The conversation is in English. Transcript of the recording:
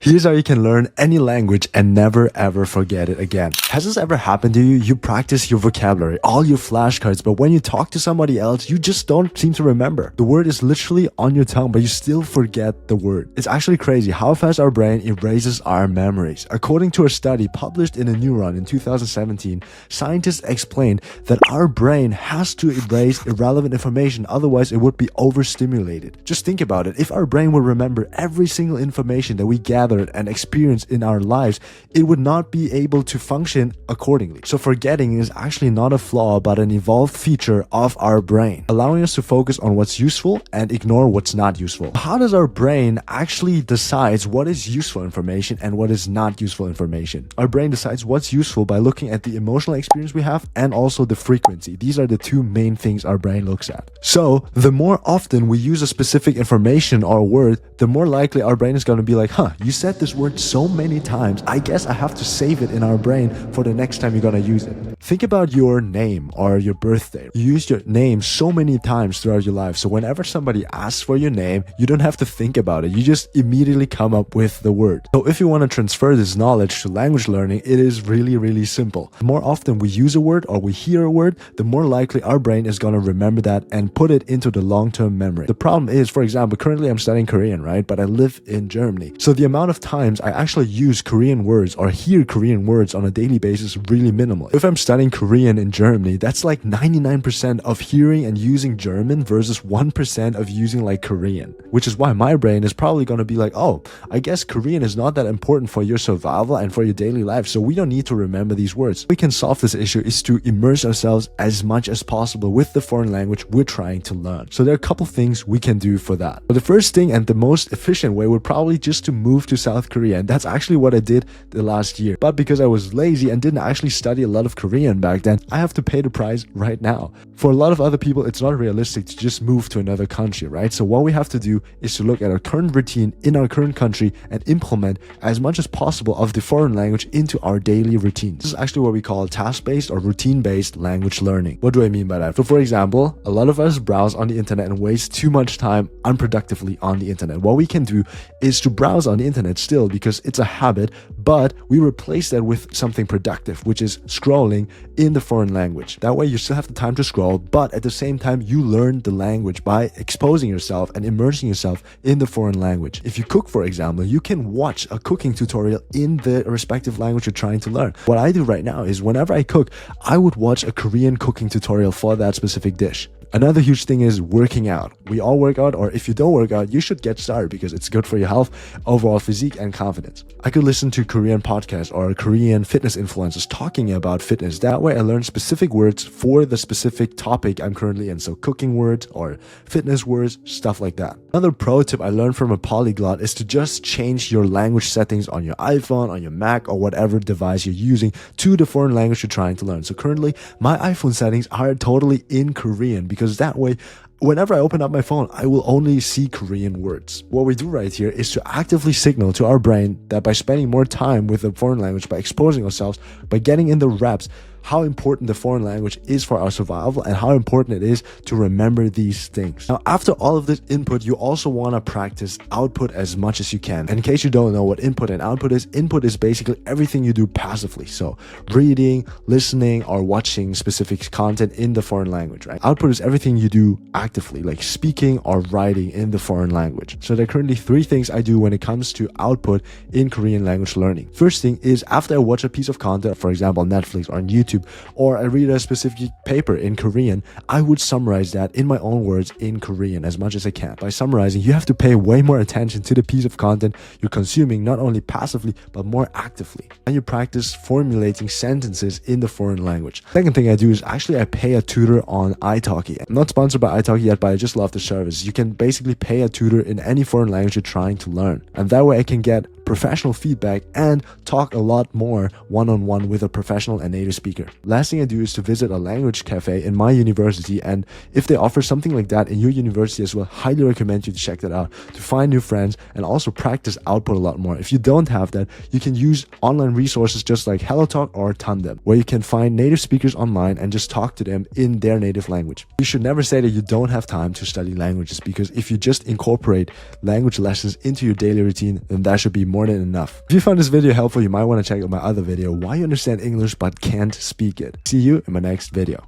Here's how you can learn any language and never ever forget it again. Has this ever happened to you? You practice your vocabulary, all your flashcards, but when you talk to somebody else, you just don't seem to remember. The word is literally on your tongue, but you still forget the word. It's actually crazy how fast our brain erases our memories. According to a study published in a Neuron in 2017, scientists explained that our brain has to erase irrelevant information, otherwise it would be overstimulated. Just think about it. If our brain would remember every single information that we gather and experience in our lives, it would not be able to function accordingly. So forgetting is actually not a flaw, but an evolved feature of our brain, allowing us to focus on what's useful and ignore what's not useful. How does our brain actually decide what is useful information and what is not useful information? Our brain decides what's useful by looking at the emotional experience we have and also the frequency. These are the two main things our brain looks at. So the more often we use a specific information or word, the more likely our brain is going to be like, you said this word so many times, I guess I have to save it in our brain for the next time you're gonna use it. Think about your name or your birthday. You use your name so many times throughout your life, so whenever somebody asks for your name, you don't have to think about it. You just immediately come up with the word. So if you want to transfer this knowledge to language learning, it is really simple. The more often we use a word or we hear a word, the more likely our brain is gonna remember that and put it into the long-term memory. The problem is, for example, currently I'm studying Korean, right? But I live in Germany. So the amount of times I actually use Korean words or hear Korean words on a daily basis is really minimal. If I'm studying Korean in Germany, that's like 99% of hearing and using German versus 1% of using like Korean, which is why my brain is probably going to be like, oh, I guess Korean is not that important for your survival and for your daily life, so we don't need to remember these words. We can solve this issue is to immerse ourselves as much as possible with the foreign language we're trying to learn. So there are a couple things we can do for that. But the first thing and the most efficient way would probably just to move to South Korea, and that's actually what I did the last year. But because I was lazy and didn't actually study a lot of Korean back then, I have to pay the price right now. For a lot of other people, it's not realistic to just move to another country, right? So what we have to do is to look at our current routine in our current country and implement as much as possible of the foreign language into our daily routines. This is actually what we call task-based or routine-based language learning. What do I mean by that? So for example, a lot of us browse on the internet and waste too much time unproductively on the internet. What we can do is to browse on the internet still because it's a habit, but we replace that with something productive, which is scrolling in the foreign language. That way you still have the time to scroll, but at the same time you learn the language by exposing yourself and immersing yourself in the foreign language. If you cook, for example, you can watch a cooking tutorial in the respective language you're trying to learn. What I do right now is whenever I cook, I would watch a Korean cooking tutorial for that specific dish. Another huge thing is working out. We all work out, or if you don't work out, you should get started because it's good for your health, overall physique, and confidence. I could listen to Korean podcasts or Korean fitness influencers talking about fitness. That way I learn specific words for the specific topic I'm currently in. So cooking words or fitness words, stuff like that. Another pro tip I learned from a polyglot is to just change your language settings on your iPhone, on your Mac, or whatever device you're using to the foreign language you're trying to learn. So currently my iPhone settings are totally in Korean because that way, whenever I open up my phone, I will only see Korean words. What we do right here is to actively signal to our brain that by spending more time with the foreign language, by exposing ourselves, by getting in the reps, how important the foreign language is for our survival and how important it is to remember these things. Now, after all of this input, you also want to practice output as much as you can. And in case you don't know what input and output is basically everything you do passively. So reading, listening, or watching specific content in the foreign language, right? Output is everything you do actively, like speaking or writing in the foreign language. So there are currently 3 things I do when it comes to output in Korean language learning. First thing is after I watch a piece of content, for example, on Netflix or on YouTube, or I read a specific paper in Korean, I would summarize that in my own words in Korean as much as I can. By summarizing, you have to pay way more attention to the piece of content you're consuming, not only passively, but more actively. And you practice formulating sentences in the foreign language. Second thing I do is actually I pay a tutor on italki. I'm not sponsored by italki yet, but I just love the service. You can basically pay a tutor in any foreign language you're trying to learn. And that way I can get professional feedback and talk a lot more one-on-one with a professional and native speaker. Last thing I do is to visit a language cafe in my university, and if they offer something like that in your university as well, highly recommend you to check that out to find new friends and also practice output a lot more. If you don't have that, you can use online resources just like HelloTalk or Tandem, where you can find native speakers online and just talk to them in their native language. You should never say that you don't have time to study languages, because if you just incorporate language lessons into your daily routine, then that should be more more than enough. If you found this video helpful, you might want to check out my other video, why you understand English but can't speak it. See you in my next video.